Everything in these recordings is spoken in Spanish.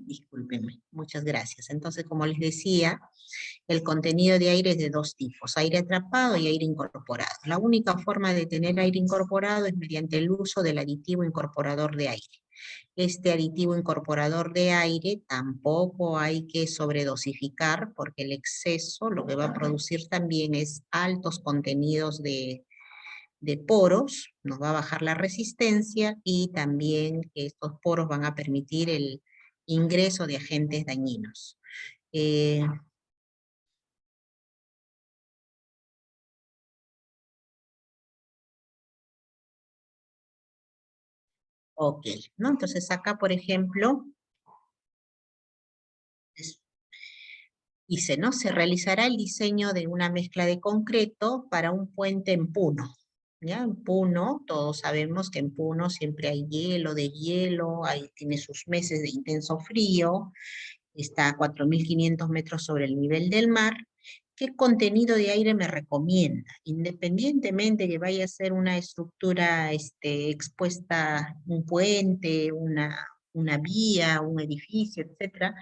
Discúlpenme, muchas gracias. Entonces, como les decía, el contenido de aire es de dos tipos, aire atrapado y aire incorporado. La única forma de tener aire incorporado es mediante el uso del aditivo incorporador de aire. Este aditivo incorporador de aire tampoco hay que sobredosificar porque el exceso lo que va a producir también es altos contenidos de poros, nos va a bajar la resistencia y también estos poros van a permitir el ingreso de agentes dañinos. Ok, ¿no? Entonces acá, por ejemplo, dice, ¿no? Se realizará el diseño de una mezcla de concreto para un puente en Puno. ¿Ya? En Puno, todos sabemos que en Puno siempre hay hielo, de hielo, ahí tiene sus meses de intenso frío, está a 4.500 metros sobre el nivel del mar. ¿Qué contenido de aire me recomienda? Independientemente que vaya a ser una estructura expuesta, un puente, una vía, un edificio, etcétera,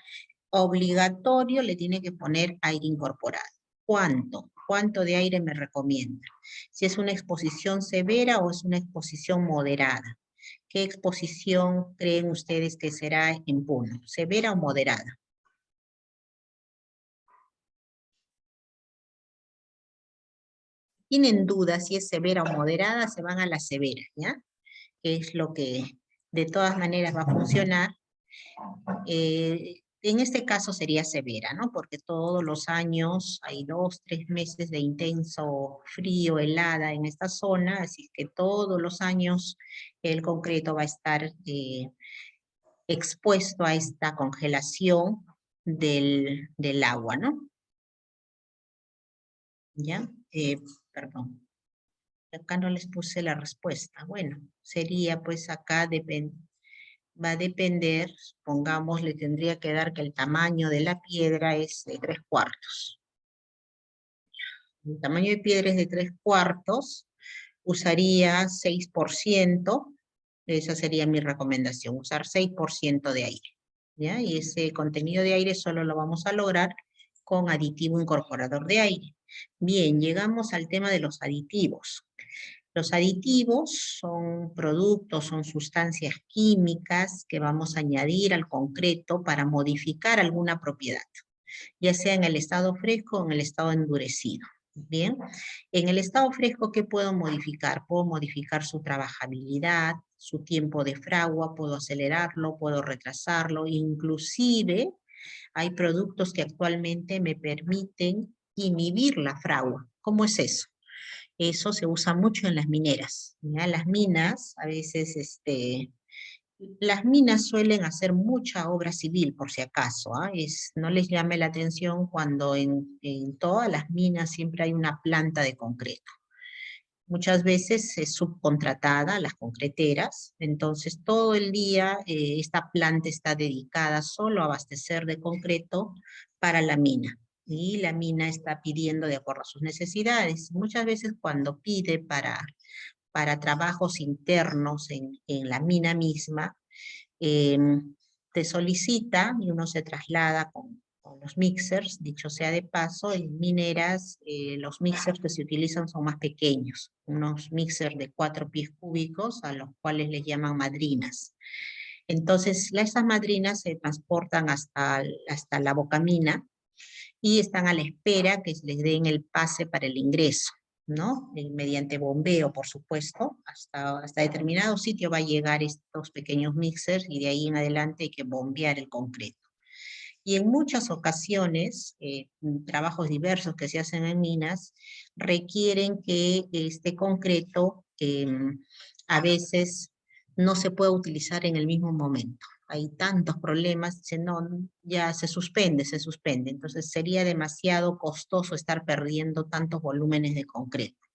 obligatorio le tiene que poner aire incorporado. ¿Cuánto? ¿Cuánto de aire me recomienda? Si es una exposición severa o es una exposición moderada. ¿Qué exposición creen ustedes que será en Puno? ¿Severa o moderada? Tienen dudas si es severa o moderada, se van a la severa, ¿ya? Que es lo que de todas maneras va a funcionar. En este caso sería severa, ¿no? Porque todos los años hay 2, 3 meses de intenso frío, helada en esta zona, así que todos los años el concreto va a estar expuesto a esta congelación del agua, ¿no? ¿Ya? Perdón. Acá no les puse la respuesta. Bueno, sería pues acá va a depender, pongamos, le tendría que dar que el tamaño de la piedra es de 3/4. El tamaño de piedra es de 3/4, usaría 6%, esa sería mi recomendación, usar 6% de aire, ¿ya? Y ese contenido de aire solo lo vamos a lograr con aditivo incorporador de aire. Bien, llegamos al tema de los aditivos. Los aditivos son productos, son sustancias químicas que vamos a añadir al concreto para modificar alguna propiedad, ya sea en el estado fresco o en el estado endurecido. Bien, en el estado fresco, ¿qué puedo modificar? Puedo modificar su trabajabilidad, su tiempo de fragua, puedo acelerarlo, puedo retrasarlo, inclusive hay productos que actualmente me permiten inhibir la fragua. ¿Cómo es eso? Eso se usa mucho en las mineras, ¿ya? Las minas, a veces, las minas suelen hacer mucha obra civil, por si acaso, ¿ah? No les llame la atención cuando en todas las minas siempre hay una planta de concreto. Muchas veces es subcontratada a las concreteras, entonces todo el día esta planta está dedicada solo a abastecer de concreto para la mina. Y la mina está pidiendo de acuerdo a sus necesidades. Muchas veces cuando pide para trabajos internos en la mina misma, eh, te solicita y uno se traslada con los mixers, dicho sea de paso, en mineras los mixers que se utilizan son más pequeños, unos mixers de 4 pies cúbicos a los cuales les llaman madrinas. Entonces, esas madrinas se transportan hasta la bocamina y están a la espera que les den el pase para el ingreso, ¿no? Mediante bombeo, por supuesto, hasta determinado sitio va a llegar estos pequeños mixers y de ahí en adelante hay que bombear el concreto. Y en muchas ocasiones, trabajos diversos que se hacen en minas requieren que este concreto a veces no se pueda utilizar en el mismo momento. Hay tantos problemas, no, ya se suspende, se suspende. Entonces sería demasiado costoso estar perdiendo tantos volúmenes de concreto,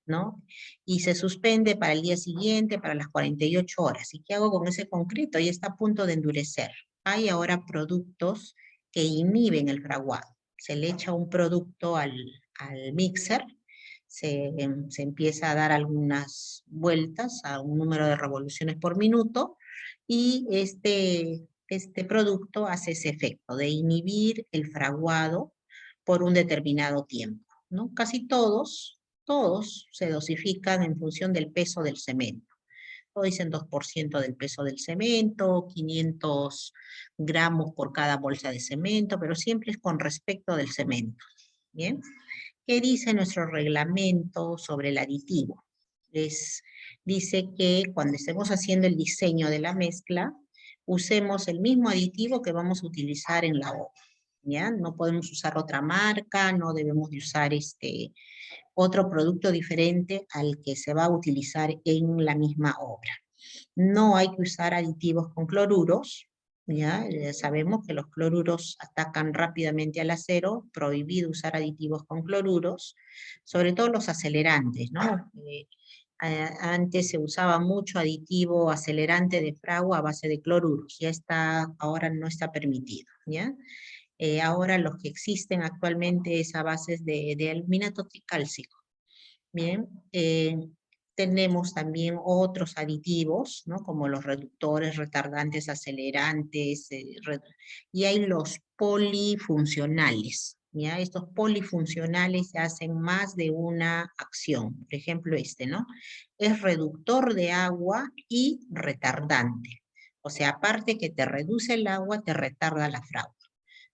¿no? Y se suspende para el día siguiente, para las 48 horas. ¿Y qué hago con ese concreto? Ya está a punto de endurecer. Hay ahora productos que inhiben el fraguado. Se le echa un producto al mixer, se empieza a dar algunas vueltas a un número de revoluciones por minuto y este este producto hace ese efecto de inhibir el fraguado por un determinado tiempo, ¿no? Casi todos se dosifican en función del peso del cemento. O dicen 2% del peso del cemento, 500 gramos por cada bolsa de cemento, pero siempre es con respecto del cemento. ¿Bien? ¿Qué dice nuestro reglamento sobre el aditivo? Dice que cuando estemos haciendo el diseño de la mezcla, usemos el mismo aditivo que vamos a utilizar en la obra. ¿Ya? No podemos usar otra marca, no debemos de usar otro producto diferente al que se va a utilizar en la misma obra. No hay que usar aditivos con cloruros, ¿ya? Sabemos que los cloruros atacan rápidamente al acero, prohibido usar aditivos con cloruros, sobre todo los acelerantes, ¿no? Antes se usaba mucho aditivo acelerante de fragua a base de cloruros, ahora no está permitido, ¿ya? Ahora los que existen actualmente es a bases de aluminato tricálcico. Bien, tenemos también otros aditivos, ¿no? Como los reductores, retardantes, acelerantes, y hay los polifuncionales, ¿ya? Estos polifuncionales hacen más de una acción. Por ejemplo, ¿no? Es reductor de agua y retardante. O sea, aparte que te reduce el agua, te retarda la fragua,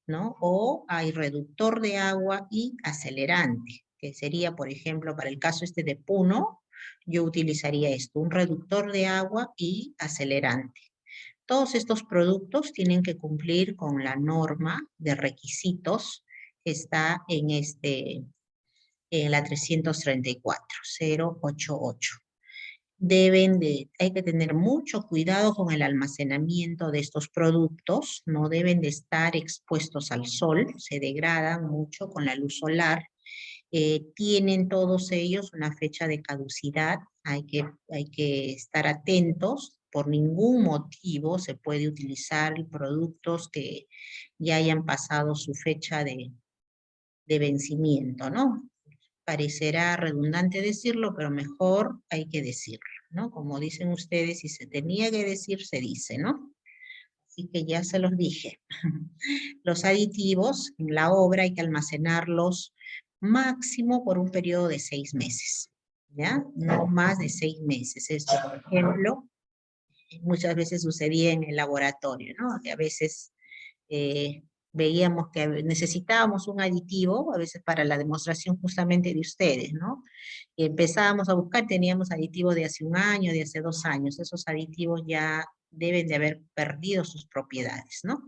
¿no? O hay reductor de agua y acelerante, que sería, por ejemplo, para el caso de Puno, yo utilizaría esto, un reductor de agua y acelerante. Todos estos productos tienen que cumplir con la norma de requisitos que está en la 334.088. Hay que tener mucho cuidado con el almacenamiento de estos productos, no deben de estar expuestos al sol, se degradan mucho con la luz solar, tienen todos ellos una fecha de caducidad, hay que estar atentos, por ningún motivo se puede utilizar productos que ya hayan pasado su fecha de vencimiento, ¿no? Parecerá redundante decirlo, pero mejor hay que decirlo, ¿no? Como dicen ustedes, si se tenía que decir, se dice, ¿no? Así que ya se los dije. Los aditivos en la obra hay que almacenarlos máximo por un periodo de 6 meses, ¿ya? No más de 6 meses. Esto, por ejemplo, muchas veces sucedía en el laboratorio, ¿no? Que a veces veíamos que necesitábamos un aditivo, a veces para la demostración justamente de ustedes, ¿no? Y empezábamos a buscar, teníamos aditivos de hace 1 año, de hace 2 años, esos aditivos ya deben de haber perdido sus propiedades, ¿no?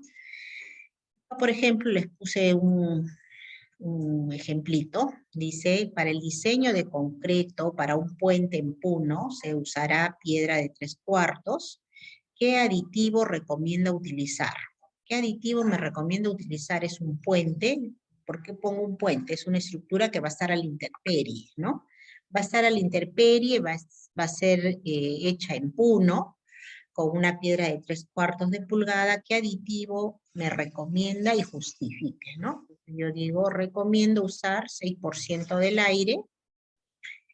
Por ejemplo, les puse un ejemplito, dice, para el diseño de concreto para un puente en Puno se usará piedra de 3/4. ¿Qué aditivo recomienda utilizar? ¿Qué aditivo me recomienda utilizar? Es un puente. ¿Por qué pongo un puente? Es una estructura que va a estar a la intemperie, ¿no? Va a estar a la intemperie, va a ser hecha en Puno, con una piedra de 3/4 de pulgada. ¿Qué aditivo me recomienda y justifique, ¿no? Yo digo, recomiendo usar 6% del aire,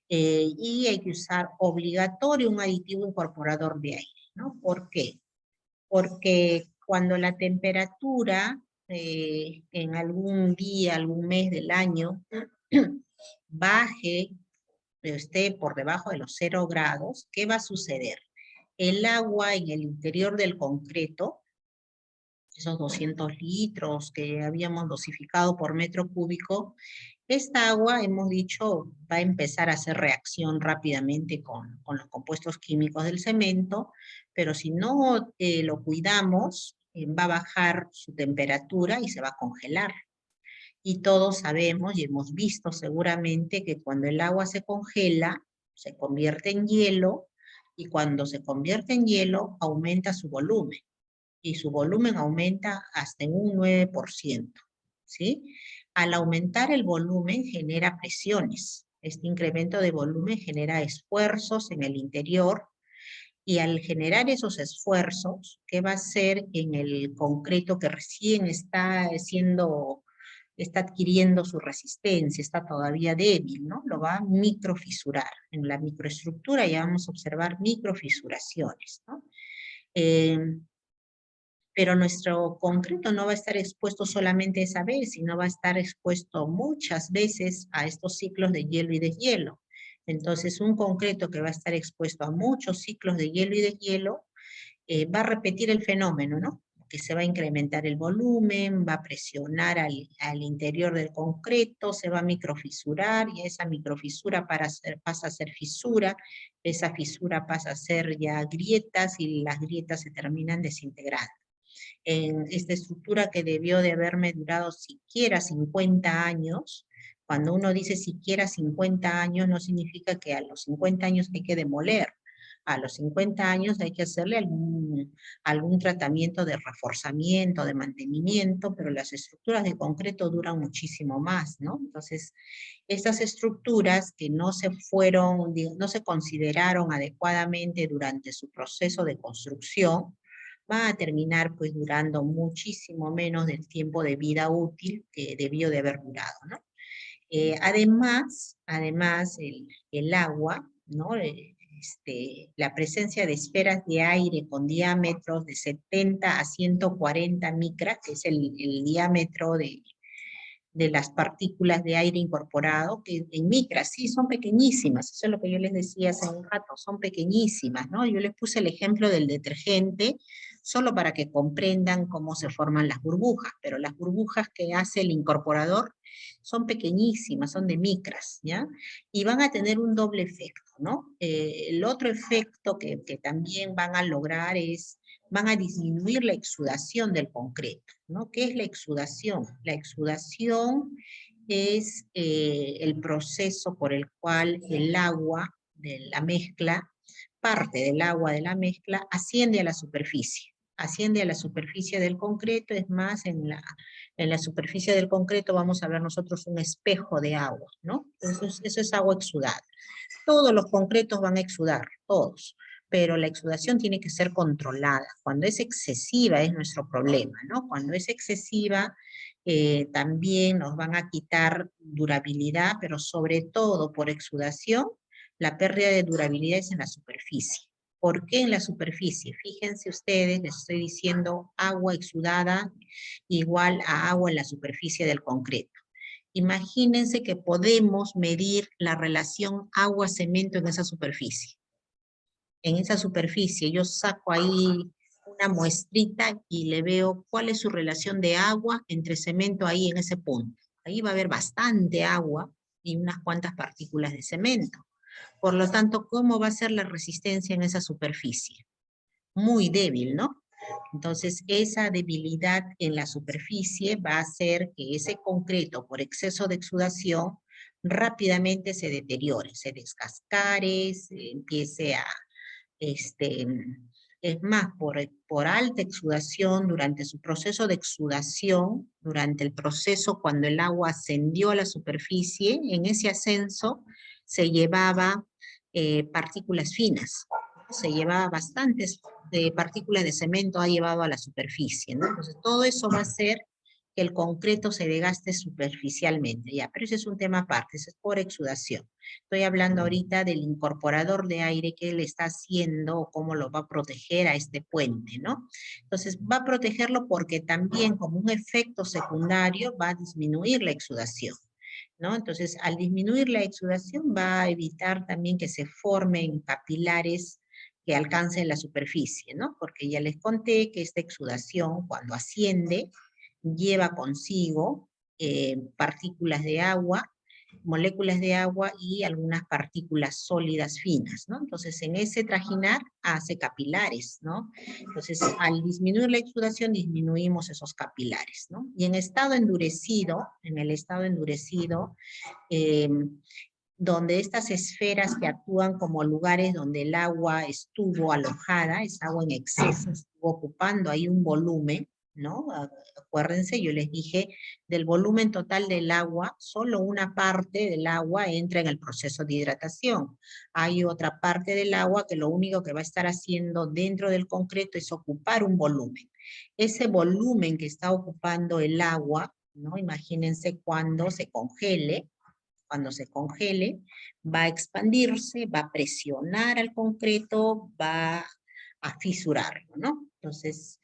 y hay que usar obligatorio un aditivo incorporador de aire, ¿no? ¿Por qué? Porque cuando la temperatura en algún día, algún mes del año, baje, esté por debajo de los 0 grados, ¿qué va a suceder? El agua en el interior del concreto, esos 200 litros que habíamos dosificado por metro cúbico, esta agua, hemos dicho, va a empezar a hacer reacción rápidamente con los compuestos químicos del cemento, pero si no lo cuidamos, va a bajar su temperatura y se va a congelar. Y todos sabemos y hemos visto seguramente que cuando el agua se congela, se convierte en hielo, y cuando se convierte en hielo, aumenta su volumen. Y su volumen aumenta hasta en un 9%, ¿sí? Al aumentar el volumen genera presiones. Este incremento de volumen genera esfuerzos en el interior, y al generar esos esfuerzos, ¿qué va a hacer en el concreto que recién está adquiriendo su resistencia, está todavía débil, ¿no? Lo va a microfisurar. En la microestructura ya vamos a observar microfisuraciones, ¿no? pero nuestro concreto no va a estar expuesto solamente esa vez, sino va a estar expuesto muchas veces a estos ciclos de hielo y deshielo. Entonces, un concreto que va a estar expuesto a muchos ciclos de hielo y deshielo, va a repetir el fenómeno, ¿no? Que se va a incrementar el volumen, va a presionar al interior del concreto, se va a microfisurar, y esa microfisura pasa a ser fisura, esa fisura pasa a ser ya grietas, y las grietas se terminan desintegrando. En esta estructura que debió de haberme durado siquiera 50 años, cuando uno dice siquiera 50 años, no significa que a los 50 años hay que demoler. A los 50 años hay que hacerle algún tratamiento de reforzamiento, de mantenimiento, pero las estructuras de concreto duran muchísimo más, ¿no? Entonces, estas estructuras que no se consideraron adecuadamente durante su proceso de construcción, va a terminar pues durando muchísimo menos del tiempo de vida útil que debió de haber durado, ¿no? Además, el agua, ¿no? La presencia de esferas de aire con diámetros de 70 a 140 micras, que es el diámetro de las partículas de aire incorporado, que en micras, sí, son pequeñísimas, eso es lo que yo les decía hace un rato, son pequeñísimas, ¿no? Yo les puse el ejemplo del detergente, solo para que comprendan cómo se forman las burbujas, pero las burbujas que hace el incorporador son pequeñísimas, son de micras, ¿ya? Y van a tener un doble efecto, ¿no? El otro efecto que también van a lograr van a disminuir la exudación del concreto, ¿no? ¿Qué es la exudación? La exudación es el proceso por el cual el agua de la mezcla, parte del agua de la mezcla, asciende a la superficie. Asciende a la superficie del concreto, es más, en la superficie del concreto vamos a ver nosotros un espejo de agua, ¿no? Eso es agua exudada. Todos los concretos van a exudar, todos, pero la exudación tiene que ser controlada. Cuando es excesiva es nuestro problema, ¿no? Cuando es excesiva, también nos van a quitar durabilidad, pero sobre todo por exudación, la pérdida de durabilidad es en la superficie. ¿Por qué en la superficie? Fíjense ustedes, les estoy diciendo agua exudada igual a agua en la superficie del concreto. Imagínense que podemos medir la relación agua-cemento en esa superficie. En esa superficie yo saco ahí una muestrita y le veo cuál es su relación de agua entre cemento ahí en ese punto. Ahí va a haber bastante agua y unas cuantas partículas de cemento. Por lo tanto, ¿cómo va a ser la resistencia en esa superficie? Muy débil, ¿no? Entonces, esa debilidad en la superficie va a hacer que ese concreto, por exceso de exudación, rápidamente se deteriore, se descascare, empiece a, este, es más, por alta exudación, durante su proceso de exudación, durante el proceso cuando el agua ascendió a la superficie, en ese ascenso se llevaba partículas finas, ¿no? Se llevaba bastantes partículas de cemento, ha llevado a la superficie, ¿no? Entonces todo eso va a hacer que el concreto se desgaste superficialmente, ya, pero ese es un tema aparte, ese es por exudación. Estoy hablando ahorita del incorporador de aire que le está haciendo o cómo lo va a proteger a este puente, ¿no? Entonces, va a protegerlo porque también como un efecto secundario va a disminuir la exudación, ¿no? Entonces, al disminuir la exudación va a evitar también que se formen capilares que alcancen la superficie, ¿no? Porque ya les conté que esta exudación, cuando asciende, lleva consigo partículas de agua, moléculas de agua y algunas partículas sólidas finas, ¿no? Entonces, en ese trajinar hace capilares, ¿no? Entonces, al disminuir la exudación, disminuimos esos capilares, ¿no? Y en estado endurecido, en el estado endurecido, eh, donde estas esferas que actúan como lugares donde el agua estuvo alojada, esa agua en exceso estuvo ocupando ahí un volumen, ¿no? Acuérdense, yo les dije, del volumen total del agua, solo una parte del agua entra en el proceso de hidratación. Hay otra parte del agua que lo único que va a estar haciendo dentro del concreto es ocupar un volumen. Ese volumen que está ocupando el agua, ¿no? Imagínense cuando se congele, va a expandirse, va a presionar al concreto, va a fisurarlo, ¿no? Entonces,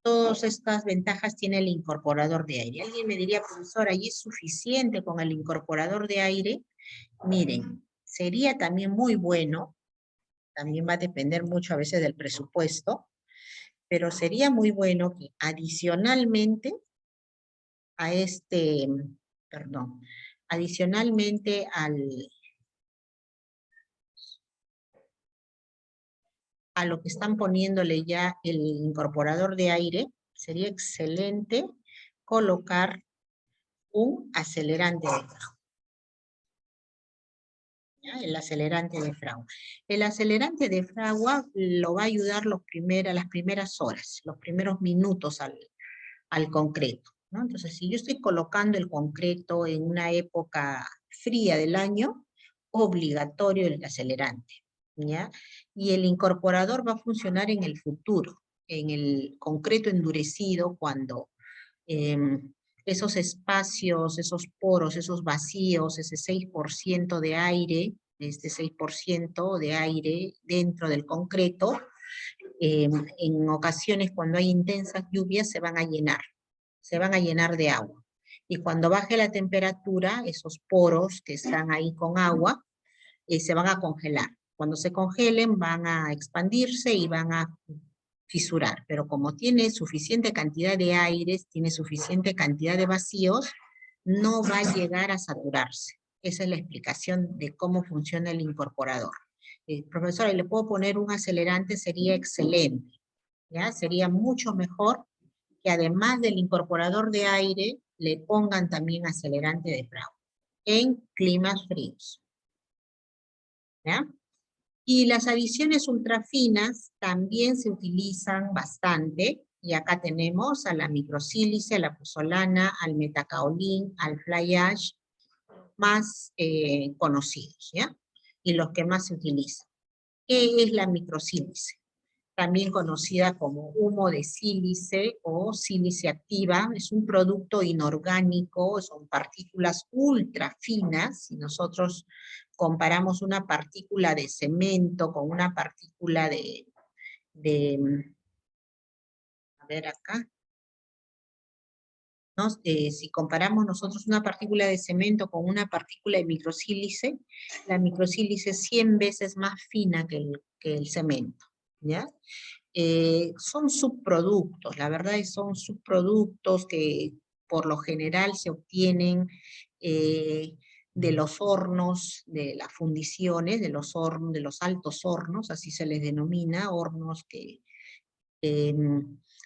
todas estas ventajas tiene el incorporador de aire. Alguien me diría, profesora, ¿y es suficiente con el incorporador de aire? Miren, sería también muy bueno, también va a depender mucho a veces del presupuesto, pero sería muy bueno que adicionalmente a adicionalmente a lo que están poniéndole ya el incorporador de aire, sería excelente colocar un acelerante de fragua. ¿Ya? El acelerante de fragua. El acelerante de fragua lo va a ayudar las primeras horas, los primeros minutos al concreto, ¿no? Entonces, si yo estoy colocando el concreto en una época fría del año, obligatorio el acelerante, ¿ya? Y el incorporador va a funcionar en el futuro, en el concreto endurecido, cuando esos espacios, esos poros, esos vacíos, ese 6% de aire, este 6% de aire dentro del concreto, en ocasiones cuando hay intensas lluvias se van a llenar de agua. Y cuando baje la temperatura, esos poros que están ahí con agua, se van a congelar. Cuando se congelen van a expandirse y van a fisurar, pero como tiene suficiente cantidad de aires, tiene suficiente cantidad de vacíos, no va a llegar a saturarse. Esa es la explicación de cómo funciona el incorporador. Profesora, ¿y le puedo poner un acelerante? Sería excelente, ¿ya? Sería mucho mejor que además del incorporador de aire, le pongan también acelerante de fragua en climas fríos, ¿ya? Y las adiciones ultrafinas también se utilizan bastante, y acá tenemos a la microsílice, a la puzzolana, al metacaolín, al fly ash, más conocidos, ¿ya? Y los que más se utilizan. ¿Qué es la microsílice? También conocida como humo de sílice o sílice activa, es un producto inorgánico, son partículas ultra finas. Si nosotros comparamos una partícula de cemento con una partícula a ver acá, ¿no? Si comparamos nosotros una partícula de cemento con una partícula de microsílice, la microsílice es 100 veces más fina que el cemento, ¿ya? Son subproductos, la verdad es son subproductos que por lo general se obtienen de los hornos, de las fundiciones, de los altos hornos, así se les denomina, hornos que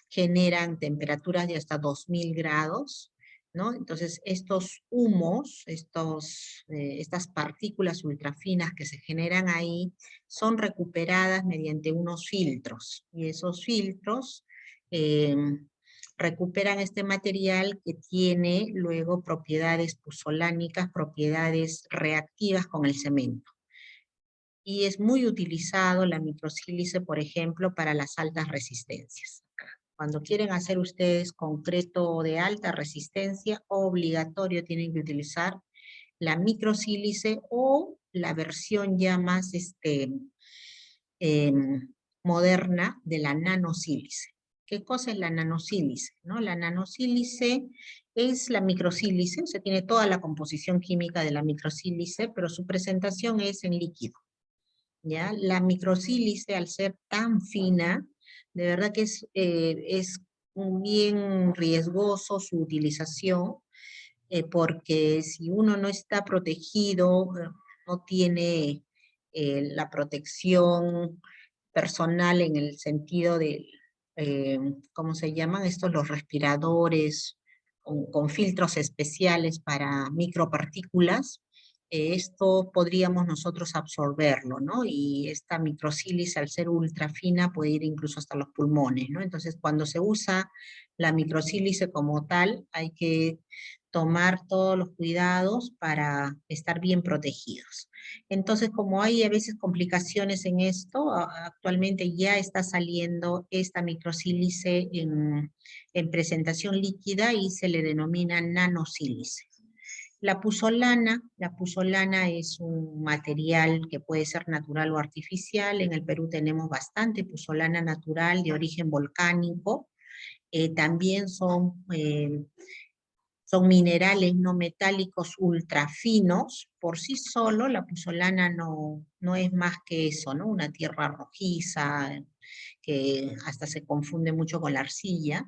generan temperaturas de hasta 2000 grados, ¿no? Entonces, estos humos, estas partículas ultrafinas que se generan ahí, son recuperadas mediante unos filtros, y esos filtros recuperan este material que tiene luego propiedades puzolánicas, propiedades reactivas con el cemento. Y es muy utilizado la microsílice, por ejemplo, para las altas resistencias. Cuando quieren hacer ustedes concreto de alta resistencia, obligatorio tienen que utilizar la microsílice o la versión ya más moderna de la nanosílice. ¿Qué cosa es la nanosílice? ¿No? La nanosílice es la microsílice, o sea, tiene toda la composición química de la microsílice, pero su presentación es en líquido, ¿ya? La microsílice, al ser tan fina, de verdad que es bien riesgoso su utilización, porque si uno no está protegido, no tiene la protección personal en el sentido de, ¿cómo se llaman estos? Los respiradores, con filtros especiales para micropartículas, esto podríamos nosotros absorberlo, ¿no? Y esta microsílice, al ser ultra fina, puede ir incluso hasta los pulmones, ¿no? Entonces, cuando se usa la microsílice como tal, hay que tomar todos los cuidados para estar bien protegidos. Entonces, como hay a veces complicaciones en esto, actualmente ya está saliendo esta microsílice en presentación líquida y se le denomina nanosílice. La puzzolana es un material que puede ser natural o artificial. En el Perú tenemos bastante puzzolana natural de origen volcánico. También son minerales no metálicos ultra finos. Por sí solo, la puzzolana no es más que eso, ¿no? Una tierra rojiza, que hasta se confunde mucho con la arcilla,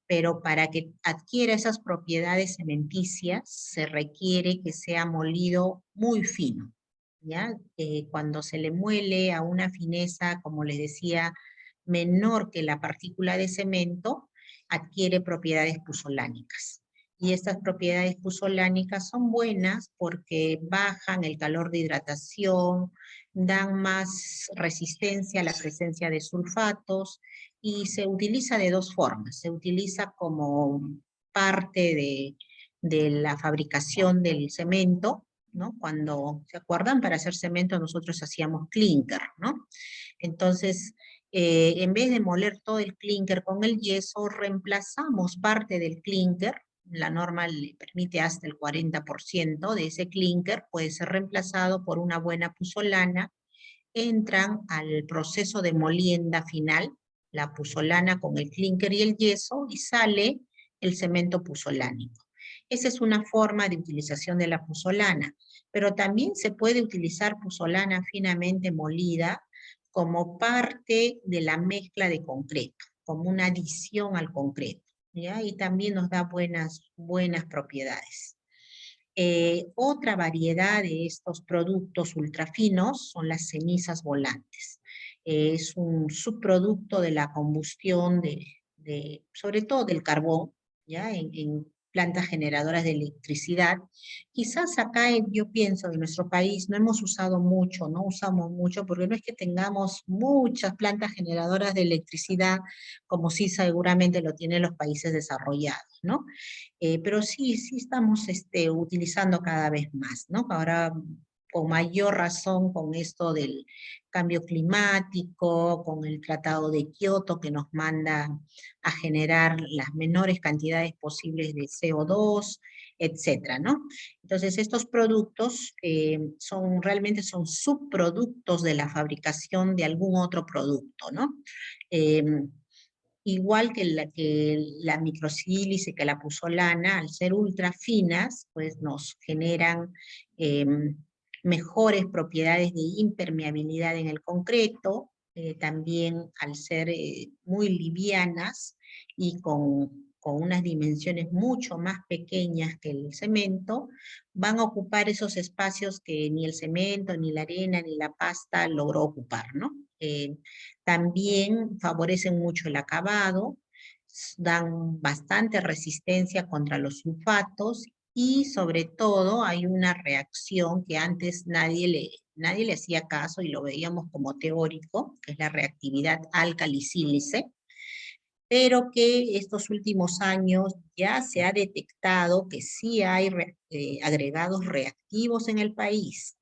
pero para que adquiera esas propiedades cementicias se requiere que sea molido muy fino, ¿ya? Cuando se le muele a una fineza, como les decía, menor que la partícula de cemento, adquiere propiedades puzolánicas. Y estas propiedades puzolánicas son buenas porque bajan el calor de hidratación, dan más resistencia a la presencia de sulfatos, y se utiliza de dos formas. Se utiliza como parte de la fabricación del cemento, ¿no? Cuando, ¿se acuerdan? Para hacer cemento nosotros hacíamos clinker, ¿no? Entonces, en vez de moler todo el clinker con el yeso, reemplazamos parte del clinker. La norma le permite hasta el 40% de ese clinker, puede ser reemplazado por una buena puzzolana. Entran al proceso de molienda final, la puzzolana con el clinker y el yeso, y sale el cemento puzzolánico. Esa es una forma de utilización de la puzzolana, pero también se puede utilizar puzzolana finamente molida como parte de la mezcla de concreto, como una adición al concreto, ¿ya? Y también nos da buenas propiedades. Otra variedad de estos productos ultrafinos son las cenizas volantes. Es un subproducto de la combustión sobre todo del carbón, ¿ya? En plantas generadoras de electricidad. Quizás acá yo pienso en nuestro país no hemos usado mucho, no usamos mucho, porque no es que tengamos muchas plantas generadoras de electricidad, como sí seguramente lo tienen los países desarrollados, ¿no? Pero sí estamos utilizando cada vez más, ¿no? Ahora, con mayor razón con esto del cambio climático, con el Tratado de Kioto que nos manda a generar las menores cantidades posibles de CO2, etcétera, ¿no? Entonces, estos productos realmente son subproductos de la fabricación de algún otro producto, ¿no? Eh, Igual que la microsílice, que la puzzolana, al ser ultra finas, pues nos generan eh, mejores propiedades de impermeabilidad en el concreto, también al ser muy livianas y con unas dimensiones mucho más pequeñas que el cemento, van a ocupar esos espacios que ni el cemento, ni la arena, ni la pasta logró ocupar, ¿no? También favorecen mucho el acabado, dan bastante resistencia contra los sulfatos y sobre todo hay una reacción que antes nadie le hacía caso y lo veíamos como teórico, que es la reactividad álcali-sílice, pero que estos últimos años ya se ha detectado que sí hay agregados reactivos en el país.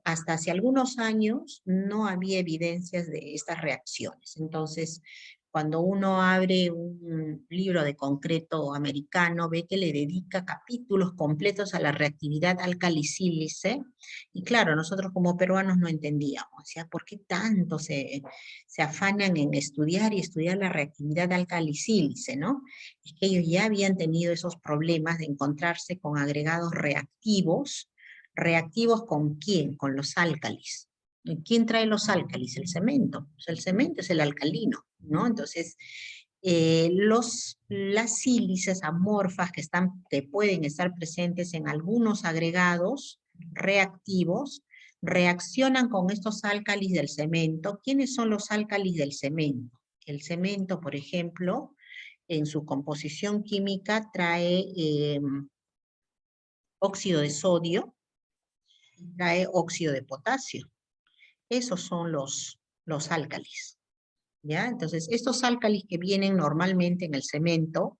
Hasta hace algunos años no había evidencias de estas reacciones. Entonces, cuando uno abre un libro de concreto americano, ve que le dedica capítulos completos a la reactividad alcalicílice, y claro, nosotros como peruanos no entendíamos, o sea, ¿por qué tanto se afanan en estudiar y estudiar la reactividad alcalicílice, ¿no? Es que ellos ya habían tenido esos problemas de encontrarse con agregados reactivos. ¿Reactivos con quién? Con los álcalis. ¿Quién trae los álcalis? El cemento. O sea, el cemento es el alcalino, ¿no? Entonces, las sílices amorfas que pueden estar presentes en algunos agregados reactivos, reaccionan con estos álcalis del cemento. ¿Quiénes son los álcalis del cemento? El cemento, por ejemplo, en su composición química trae óxido de sodio, trae óxido de potasio. Esos son los álcalis, ¿ya? Entonces, estos álcalis que vienen normalmente en el cemento,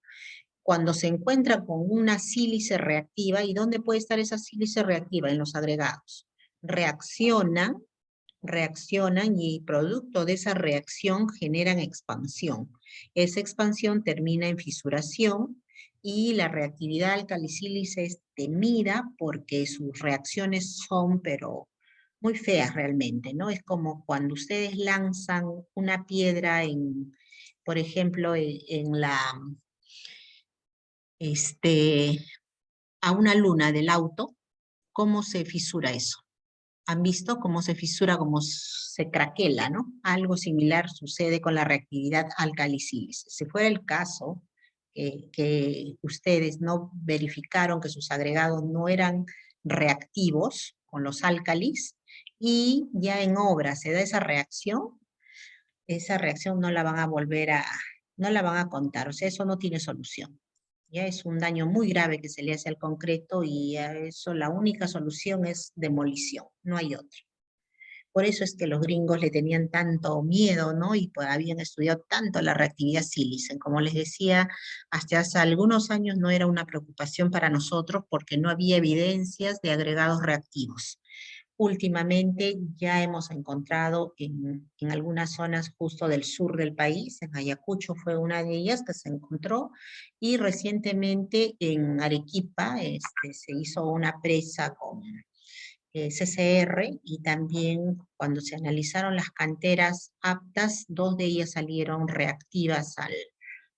cuando se encuentran con una sílice reactiva, ¿y dónde puede estar esa sílice reactiva? En los agregados. Reaccionan y producto de esa reacción generan expansión. Esa expansión termina en fisuración y la reactividad alcalicílice es temida porque sus reacciones son, pero muy feas realmente, ¿no? Es como cuando ustedes lanzan una piedra por ejemplo, a una luna del auto, ¿cómo se fisura eso? ¿Han visto cómo se fisura, cómo se craquela, no? Algo similar sucede con la reactividad alcali-sílice. Si fuera el caso que ustedes no verificaron que sus agregados no eran reactivos con los álcalis, y ya en obra se da esa reacción no la van a no la van a contar, o sea, eso no tiene solución. Ya es un daño muy grave que se le hace al concreto y a eso la única solución es demolición, no hay otra. Por eso es que los gringos le tenían tanto miedo, ¿no? Y pues habían estudiado tanto la reactividad sílice. Como les decía, hasta hace algunos años no era una preocupación para nosotros porque no había evidencias de agregados reactivos. Últimamente ya hemos encontrado en algunas zonas justo del sur del país, en Ayacucho fue una de ellas que se encontró, y recientemente en Arequipa se hizo una presa con CCR, y también cuando se analizaron las canteras aptas, 2 de ellas salieron reactivas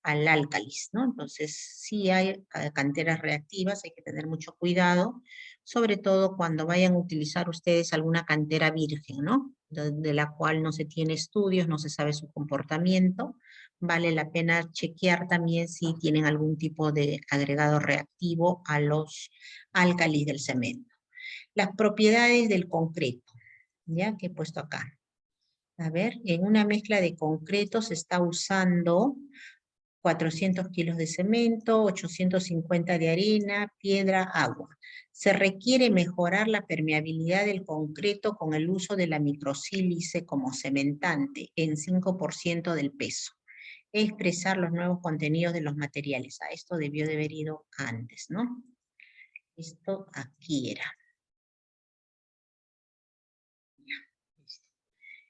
al álcalis, ¿no? Entonces, sí hay canteras reactivas, hay que tener mucho cuidado, sobre todo cuando vayan a utilizar ustedes alguna cantera virgen, ¿no? De la cual no se tiene estudios, no se sabe su comportamiento, vale la pena chequear también si tienen algún tipo de agregado reactivo a los álcalis del cemento. Las propiedades del concreto, ¿ya? Que he puesto acá. A ver, en una mezcla de concreto se está usando 400 kilos de cemento, 850 de arena, piedra, agua. Se requiere mejorar la permeabilidad del concreto con el uso de la microsílice como cementante en 5% del peso. Expresar los nuevos contenidos de los materiales. A esto debió de haber ido antes, ¿no? Esto aquí era.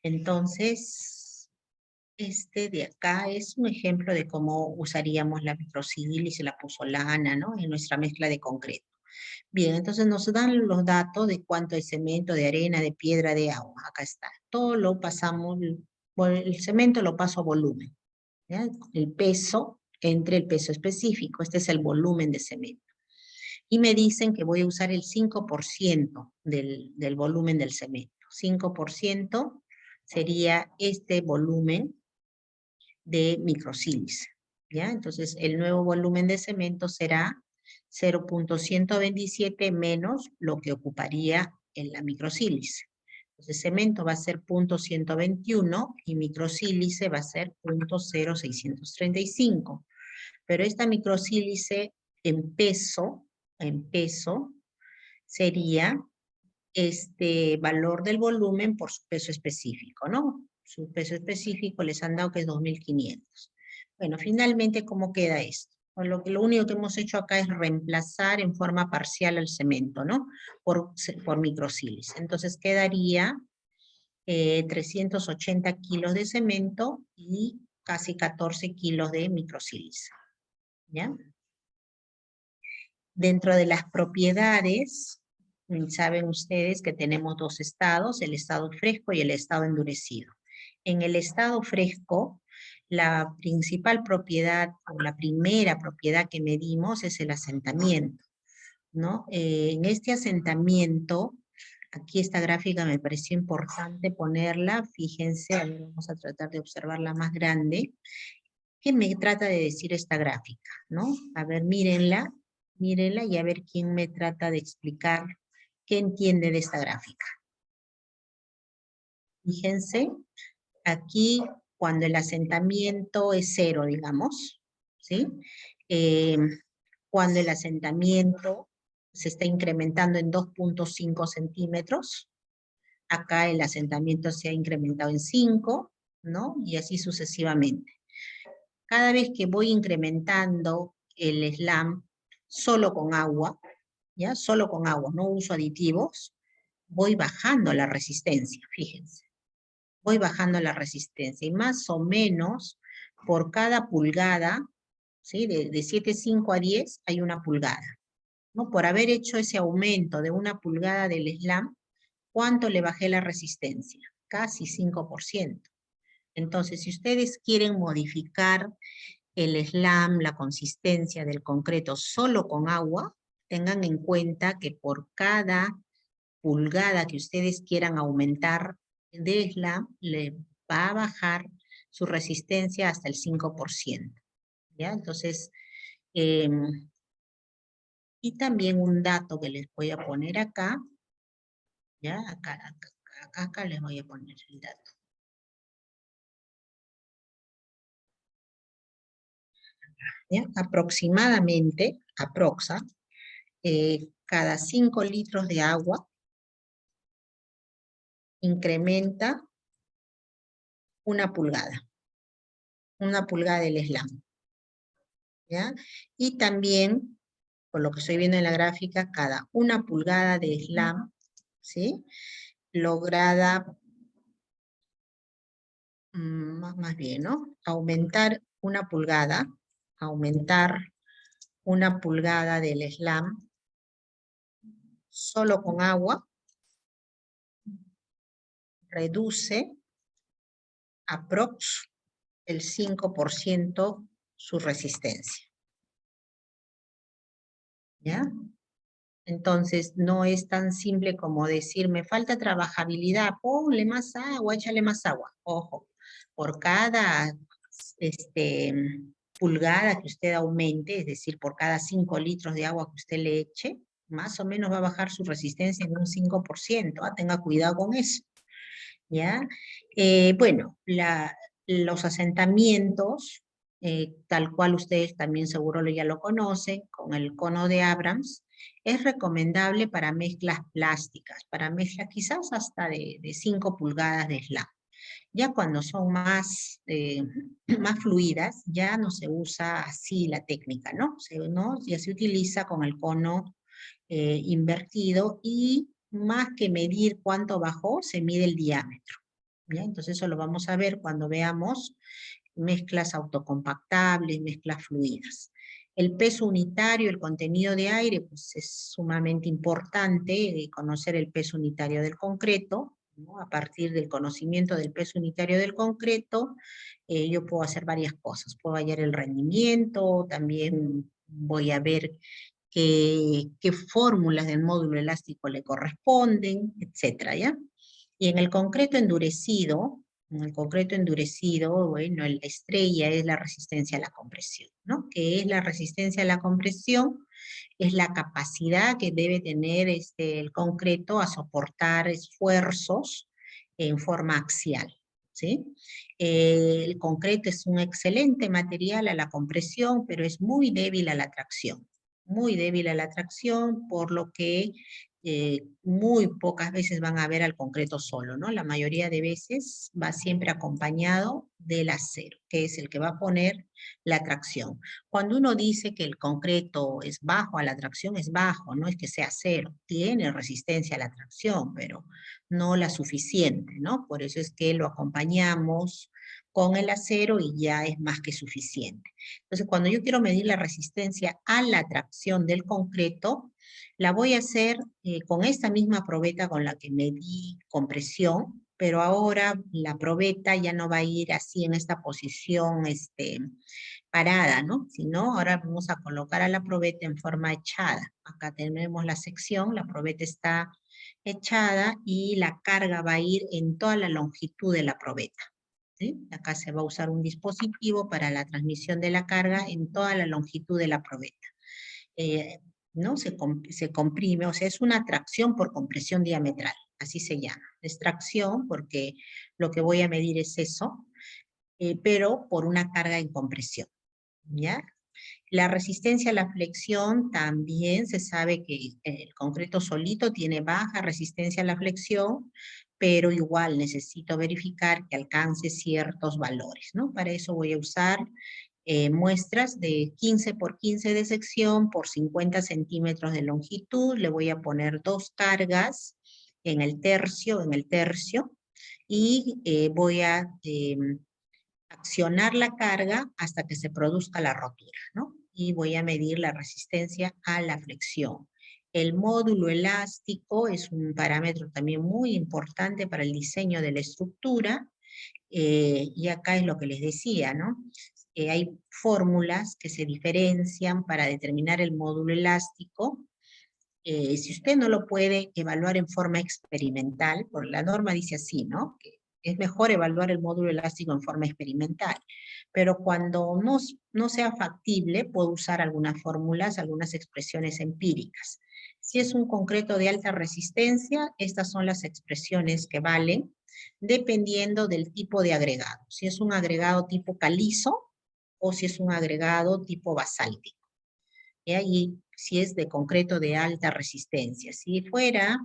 Entonces, este de acá es un ejemplo de cómo usaríamos la microsílice y la pozolana, ¿no? En nuestra mezcla de concreto. Bien, entonces nos dan los datos de cuánto es cemento, de arena, de piedra, de agua. Acá está. Todo lo pasamos, el cemento lo paso a volumen, ¿ya? El peso entre el peso específico. Este es el volumen de cemento. Y me dicen que voy a usar el 5% del volumen del cemento. 5% sería este volumen de microsílice, ¿ya? Entonces, el nuevo volumen de cemento será 0.127 menos lo que ocuparía en la microsílice. Entonces, cemento va a ser 0.121 y microsílice va a ser 0.0635. Pero esta microsílice en peso sería este valor del volumen por su peso específico, ¿no? Su peso específico les han dado que es 2.500. Bueno, finalmente, ¿cómo queda esto? Pues lo único que hemos hecho acá es reemplazar en forma parcial al cemento, ¿no? Por microsílice. Entonces quedaría 380 kilos de cemento y casi 14 kilos de microsílice, ¿ya? Dentro de las propiedades, saben ustedes que tenemos 2 estados, el estado fresco y el estado endurecido. En el estado fresco, la principal propiedad, o la primera propiedad que medimos es el asentamiento, ¿no? En este asentamiento, aquí esta gráfica me pareció importante ponerla, fíjense, a ver, vamos a tratar de observarla más grande. ¿Qué me trata de decir esta gráfica, no? A ver, mírenla y a ver quién me trata de explicar qué entiende de esta gráfica. Fíjense, aquí cuando el asentamiento es 0, digamos, ¿sí? Cuando el asentamiento se está incrementando en 2.5 centímetros, acá el asentamiento se ha incrementado en 5, ¿no? Y así sucesivamente. Cada vez que voy incrementando el slam solo con agua, ¿ya? Solo con agua, no uso aditivos, voy bajando la resistencia, fíjense. Voy bajando la resistencia y más o menos por cada pulgada, ¿sí? De 7,5 a 10 hay una pulgada, ¿no? Por haber hecho ese aumento de 1 pulgada del slam, ¿cuánto le bajé la resistencia? Casi 5%. Entonces, si ustedes quieren modificar el slam, la consistencia del concreto solo con agua, tengan en cuenta que por cada pulgada que ustedes quieran aumentar de slam, le va a bajar su resistencia hasta el 5%. ¿Ya? Entonces, y también un dato que les voy a poner acá, ¿ya? Acá les voy a poner el dato. ¿Ya? Aproximadamente, cada 5 litros de agua incrementa una pulgada del slam, ¿ya? Y también, por lo que estoy viendo en la gráfica, cada 1 pulgada de slam, ¿sí? Lograda, más bien, ¿no? Aumentar 1 pulgada del slam solo con agua, reduce aprox el 5% su resistencia. ¿Ya? Entonces, no es tan simple como decir, me falta trabajabilidad, ponle más agua, échale más agua. Ojo, por cada pulgada que usted aumente, es decir, por cada 5 litros de agua que usted le eche, más o menos va a bajar su resistencia en un 5%. Tenga cuidado con eso. ¿Ya? Bueno, los asentamientos, tal cual ustedes también seguro ya lo conocen, con el cono de Abrams, es recomendable para mezclas plásticas, para mezclas quizás hasta de 5 pulgadas de slam. Ya cuando son más, más fluidas, ya no se usa así la técnica, ¿no? Ya se utiliza con el cono invertido y más que medir cuánto bajó, se mide el diámetro. ¿Ya? Entonces eso lo vamos a ver cuando veamos mezclas autocompactables, mezclas fluidas. El peso unitario, el contenido de aire, pues es sumamente importante conocer el peso unitario del concreto, ¿no? A partir del conocimiento del peso unitario del concreto, yo puedo hacer varias cosas. Puedo hallar el rendimiento, también voy a ver qué fórmulas del módulo elástico le corresponden, etcétera, ¿ya? Y en el concreto endurecido, bueno, la estrella es la resistencia a la compresión, ¿no? ¿Qué es la resistencia a la compresión? Es la capacidad que debe tener el concreto a soportar esfuerzos en forma axial, ¿sí? El concreto es un excelente material a la compresión, pero es muy débil a la tracción. Muy débil a la tracción, por lo que muy pocas veces van a ver al concreto solo, ¿no? La mayoría de veces va siempre acompañado del acero, que es el que va a poner la tracción. Cuando uno dice que el concreto es bajo a la tracción, es bajo, no es que sea cero, tiene resistencia a la tracción, pero no la suficiente, ¿no? Por eso es que lo acompañamos con el acero y ya es más que suficiente. Entonces, cuando yo quiero medir la resistencia a la tracción del concreto, la voy a hacer con esta misma probeta con la que medí compresión, pero ahora la probeta ya no va a ir así en esta posición parada, ¿no? Sino ahora vamos a colocar a la probeta en forma echada. Acá tenemos la sección, la probeta está echada y la carga va a ir en toda la longitud de la probeta. ¿Sí? Acá se va a usar un dispositivo para la transmisión de la carga en toda la longitud de la probeta. ¿No? Se comprime, o sea, es una tracción por compresión diametral, así se llama. Es tracción porque lo que voy a medir es eso, pero por una carga en compresión, ¿ya? La resistencia a la flexión también se sabe que el concreto solito tiene baja resistencia a la flexión, pero igual necesito verificar que alcance ciertos valores, ¿no? Para eso voy a usar muestras de 15 por 15 de sección por 50 centímetros de longitud. Le voy a poner 2 cargas en el tercio, y voy a accionar la carga hasta que se produzca la rotura, ¿no? Y voy a medir la resistencia a la flexión. El módulo elástico es un parámetro también muy importante para el diseño de la estructura, Y acá es lo que les decía, ¿no? Hay fórmulas que se diferencian para determinar el módulo elástico. Si usted no lo puede evaluar en forma experimental, por la norma dice así, ¿no? Que es mejor evaluar el módulo elástico en forma experimental, pero cuando no sea factible, puedo usar algunas fórmulas, algunas expresiones empíricas. Si es un concreto de alta resistencia, estas son las expresiones que valen, dependiendo del tipo de agregado. Si es un agregado tipo calizo o si es un agregado tipo basáltico. Y ahí, si es de concreto de alta resistencia. Si fuera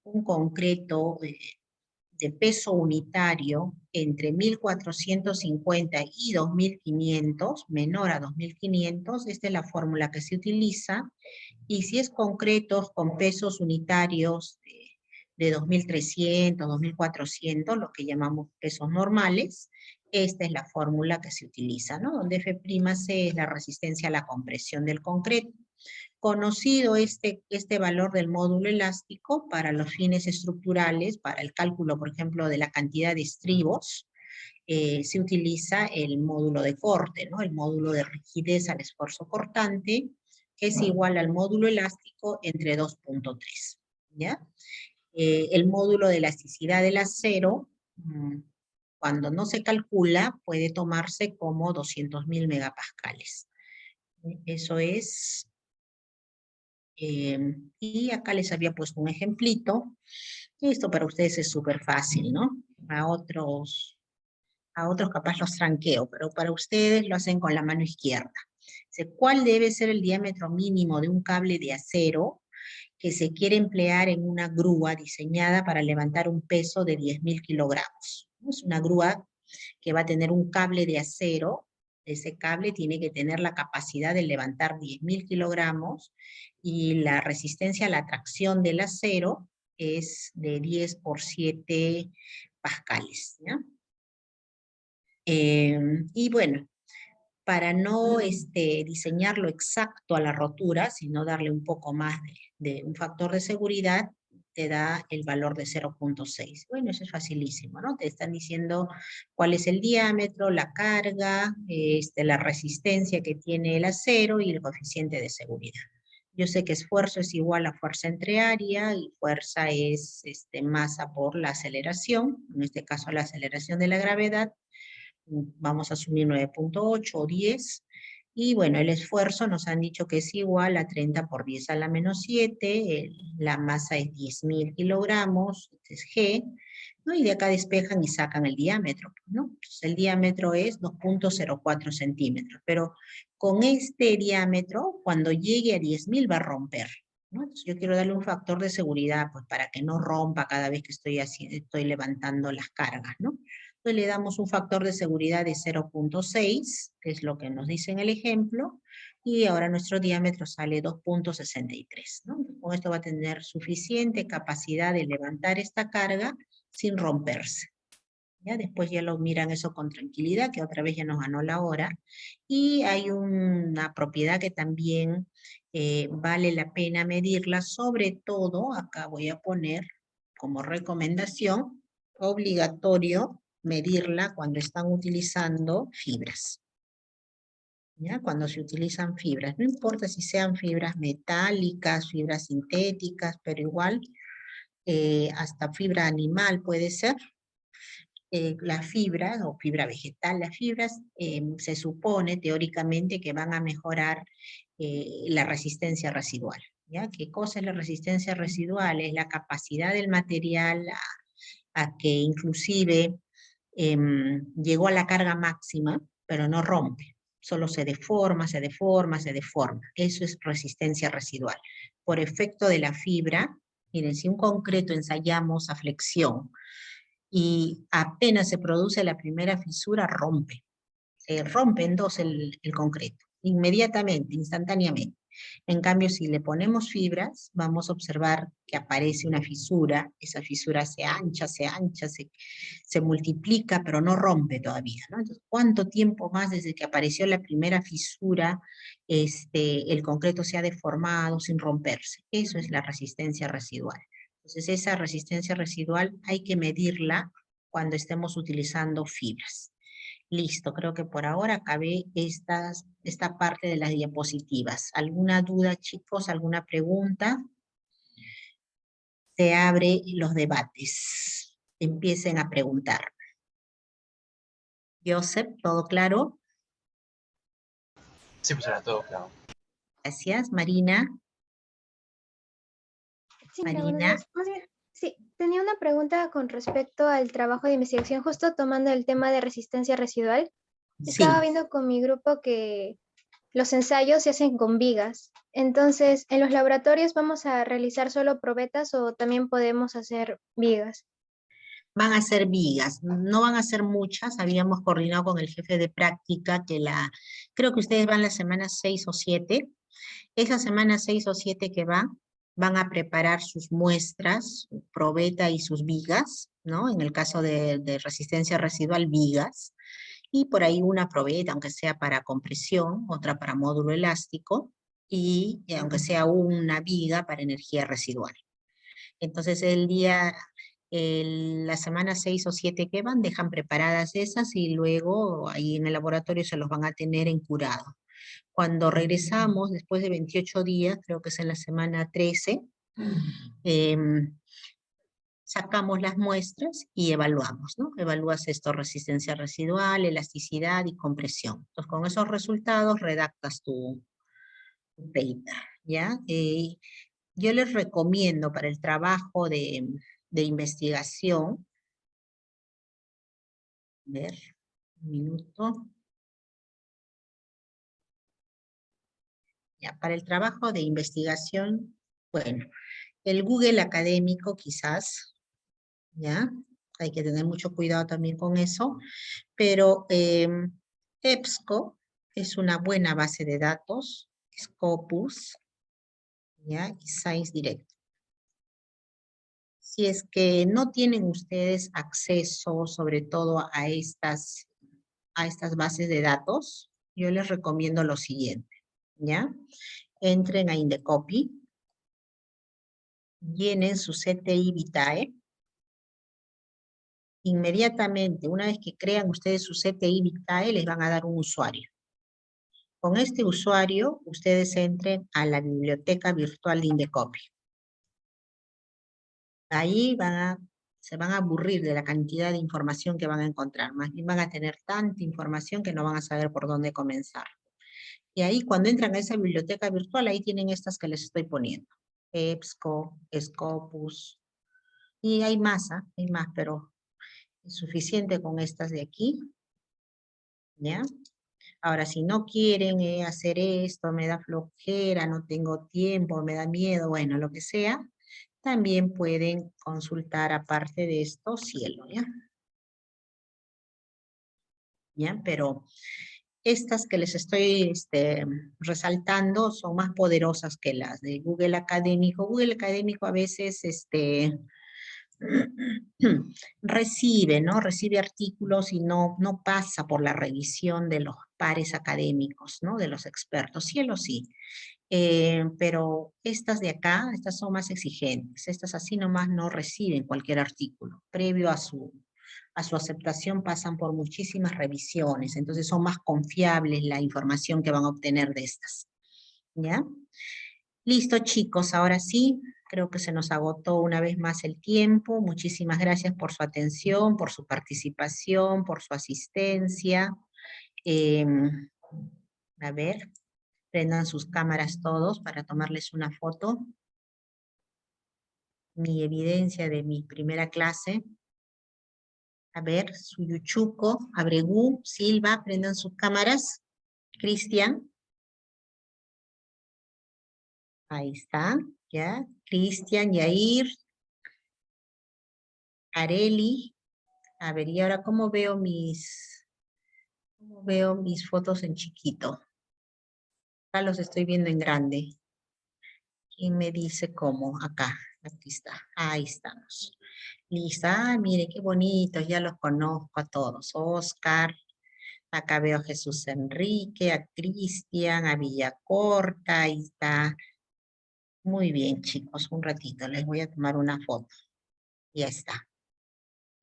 un concreto de peso unitario entre 1450 y 2500, menor a 2500, esta es la fórmula que se utiliza. Y si es concretos con pesos unitarios de 2300, 2400, lo que llamamos pesos normales, esta es la fórmula que se utiliza, ¿no? Donde F'C es la resistencia a la compresión del concreto. Conocido este valor del módulo elástico para los fines estructurales, para el cálculo, por ejemplo, de la cantidad de estribos, se utiliza el módulo de corte, ¿no? El módulo de rigidez al esfuerzo cortante, que es igual al módulo elástico entre 2.3, ¿ya? El módulo de elasticidad del acero, cuando no se calcula, puede tomarse como 200.000 megapascales. Eso es... y acá les había puesto un ejemplito. Esto para ustedes es súper fácil, ¿no? A otros capaz los tranqueo, pero para ustedes lo hacen con la mano izquierda. ¿Cuál debe ser el diámetro mínimo de un cable de acero que se quiere emplear en una grúa diseñada para levantar un peso de 10.000 kilogramos? Es una grúa que va a tener un cable de acero. Ese cable tiene que tener la capacidad de levantar 10.000 kilogramos y la resistencia a la tracción del acero es de 10 por 7 pascales, ¿ya? Y bueno, para no diseñarlo exacto a la rotura, sino darle un poco más de un factor de seguridad, te da el valor de 0.6. Bueno, eso es facilísimo, ¿no? Te están diciendo cuál es el diámetro, la carga, la resistencia que tiene el acero y el coeficiente de seguridad. Yo sé que esfuerzo es igual a fuerza entre área y fuerza es masa por la aceleración, en este caso la aceleración de la gravedad. Vamos a asumir 9.8 o 10, y bueno, el esfuerzo nos han dicho que es igual a 30 por 10 a la menos 7, la masa es 10.000 kilogramos, este es G, ¿no? Y de acá despejan y sacan el diámetro, ¿no? Entonces el diámetro es 2.04 centímetros, pero con este diámetro, cuando llegue a 10.000 va a romper, ¿no? Entonces yo quiero darle un factor de seguridad, pues para que no rompa cada vez que estoy levantando las cargas, ¿no? Entonces le damos un factor de seguridad de 0.6, que es lo que nos dice en el ejemplo, y ahora nuestro diámetro sale 2.63, ¿no? Con esto va a tener suficiente capacidad de levantar esta carga sin romperse. ¿Ya? Después ya lo miran eso con tranquilidad, que otra vez ya nos ganó la hora. Y hay una propiedad que también vale la pena medirla, sobre todo, acá voy a poner como recomendación, obligatorio medirla cuando están utilizando fibras. ¿Ya? Cuando se utilizan fibras, no importa si sean fibras metálicas, fibras sintéticas, pero igual hasta fibra animal puede ser. Las fibras o fibra vegetal, las fibras se supone teóricamente que van a mejorar la resistencia residual. ¿Ya? ¿Qué cosa es la resistencia residual? Es la capacidad del material a que inclusive llegó a la carga máxima, pero no rompe. Solo se deforma, se deforma, se deforma. Eso es resistencia residual. Por efecto de la fibra, miren, si un concreto ensayamos a flexión y apenas se produce la primera fisura, rompe. Se rompe en dos el concreto, inmediatamente, instantáneamente. En cambio, si le ponemos fibras, vamos a observar que aparece una fisura, esa fisura se ancha, se multiplica, pero no rompe todavía, ¿no? Entonces, ¿cuánto tiempo más desde que apareció la primera fisura, el concreto se ha deformado sin romperse? Eso es la resistencia residual. Entonces, esa resistencia residual hay que medirla cuando estemos utilizando fibras. Listo, creo que por ahora acabé esta parte de las diapositivas. ¿Alguna duda, chicos? ¿Alguna pregunta? Se abre los debates. Empiecen a preguntar. Joseph, ¿todo claro? Sí, profesora, todo claro. Gracias. Marina. Sí, buenos Marina. días. Más bien, sí, tenía una pregunta con respecto al trabajo de investigación, justo tomando el tema de resistencia residual. Sí. Estaba viendo con mi grupo que los ensayos se hacen con vigas. Entonces, ¿en los laboratorios vamos a realizar solo probetas o también podemos hacer vigas? Van a ser vigas, no van a ser muchas, habíamos coordinado con el jefe de práctica que creo que ustedes van la semana 6 o 7, esa semana 6 o 7 que van a preparar sus muestras, su probeta y sus vigas, ¿no? En el caso de resistencia residual, vigas, y por ahí una probeta, aunque sea para compresión, otra para módulo elástico, y aunque sea una viga para energía residual. Entonces la semana 6 o 7 que van, dejan preparadas esas y luego ahí en el laboratorio se los van a tener en curado. Cuando regresamos, después de 28 días, creo que es en la semana 13, sacamos las muestras y evaluamos, ¿no? Evalúas esto, resistencia residual, elasticidad y compresión. Entonces, con esos resultados redactas tu paper, ¿ya? Yo les recomiendo para el trabajo de investigación, a ver, un minuto. Ya, para el trabajo de investigación, bueno, el Google académico quizás, ¿ya? Hay que tener mucho cuidado también con eso, pero EBSCO es una buena base de datos, Scopus, ¿ya? Y Science Direct. Si es que no tienen ustedes acceso, sobre todo a estas bases de datos, yo les recomiendo lo siguiente, ¿ya? Entren a Indecopy, llenen su CTI Vitae. Inmediatamente, una vez que crean ustedes su CTI Vitae, les van a dar un usuario. Con este usuario, ustedes entren a la biblioteca virtual de Indecopy. Ahí se van a aburrir de la cantidad de información que van a encontrar. Más bien van a tener tanta información que no van a saber por dónde comenzar. Y ahí cuando entran a esa biblioteca virtual, ahí tienen estas que les estoy poniendo. EBSCO, Scopus, y hay más, pero es suficiente con estas de aquí, ¿ya? Ahora, si no quieren hacer esto, me da flojera, no tengo tiempo, me da miedo, bueno, lo que sea, también pueden consultar aparte de esto Cielo, ¿ya? ¿Ya? Pero estas que les estoy resaltando son más poderosas que las de Google Académico. Google Académico a veces recibe, ¿no? Recibe artículos y no pasa por la revisión de los pares académicos, ¿no? De los expertos. Cielo sí. Pero estas de acá, estas son más exigentes. Estas así nomás no reciben cualquier artículo. Previo a su aceptación pasan por muchísimas revisiones, entonces son más confiables la información que van a obtener de estas. ¿Ya? Listo, chicos, ahora sí, creo que se nos agotó una vez más el tiempo. Muchísimas gracias por su atención, por su participación, por su asistencia. A ver, prendan sus cámaras todos para tomarles una foto. Mi evidencia de mi primera clase. A ver, Suyuchuco, Abregú, Silva, prendan sus cámaras. Cristian. Ahí está, ya. Cristian, Yair. Areli. A ver, y ahora, ¿cómo veo mis fotos en chiquito? Acá los estoy viendo en grande. ¿Quién me dice cómo? Acá, aquí está. Ahí estamos. Lisa, mire qué bonitos, ya los conozco a todos. Oscar, acá veo a Jesús Enrique, a Cristian, a Villacorta, ahí está. Muy bien, chicos, un ratito, les voy a tomar una foto. Ya está.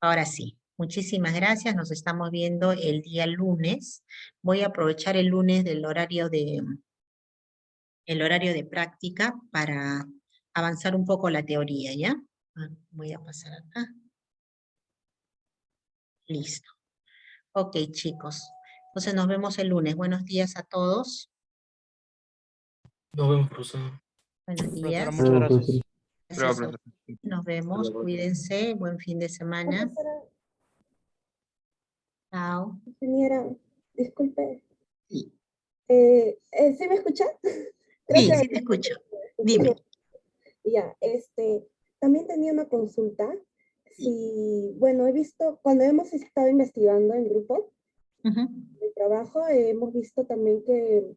Ahora sí. Muchísimas gracias, nos estamos viendo el día lunes. Voy a aprovechar el lunes del horario el horario de práctica para avanzar un poco la teoría, ¿ya? Voy a pasar acá. Listo. Ok, chicos. Entonces nos vemos el lunes. Buenos días a todos. Nos vemos, profesor. Buenos Profesora, días. muchas gracias. Gracias a ustedes. Nos vemos. Cuídense. Buen fin de semana. Profesora, Chao. ingeniera, disculpe. Sí, ¿Sí me escucha? Creo sí, que sí te escucho. Dime. ya, también tenía una consulta. Si, bueno, he visto, cuando hemos estado investigando en grupo Ujú. de trabajo, hemos visto también que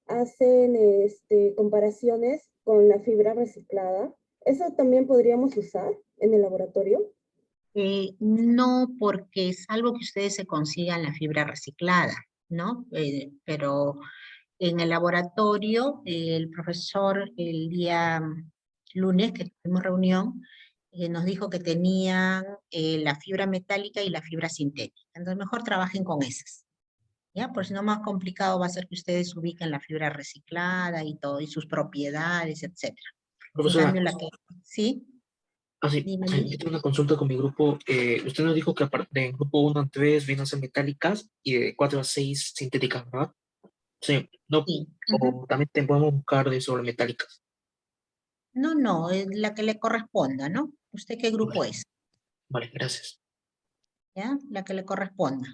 hacen comparaciones con la fibra reciclada. ¿Eso también podríamos usar en el laboratorio? No, porque es algo que ustedes se consigan la fibra reciclada, ¿no? Pero en el laboratorio, el profesor el día lunes que tuvimos reunión, nos dijo que tenían la fibra metálica y la fibra sintética. Entonces mejor trabajen con esas, ¿ya? Por si no, más complicado va a ser que ustedes ubiquen la fibra reciclada y todo, y sus propiedades, etcétera. En Profesora, cambio, la que... ¿Sí? así, Dime, sí, Luis. yo tengo una consulta con mi grupo. Usted nos dijo que de grupo 1 a 3 vienen a ser metálicas y de 4 a 6 sintéticas, ¿verdad? Sí, no, Sí. Ujú. o también podemos buscar de sobre metálicas. No, no, es la que le corresponda, ¿no? ¿Usted qué grupo Vale, es? vale, gracias. ¿Ya? La que le corresponda.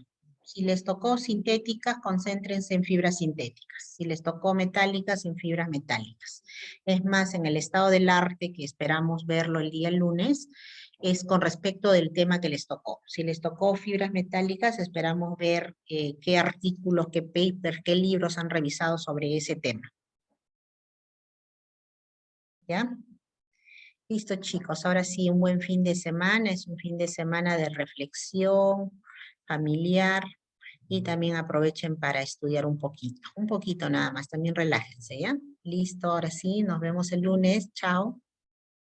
Si les tocó sintéticas, concéntrense en fibras sintéticas. Si les tocó metálicas, en fibras metálicas. Es más, en el estado del arte, que esperamos verlo el día lunes, es con respecto del tema que les tocó. Si les tocó fibras metálicas, esperamos ver qué artículos, qué papers, qué libros han revisado sobre ese tema. ¿Ya? Listo, chicos, ahora sí, un buen fin de semana, es un fin de semana de reflexión familiar y también aprovechen para estudiar un poquito nada más, también relájense, ¿ya? Listo, ahora sí, nos vemos el lunes, chao.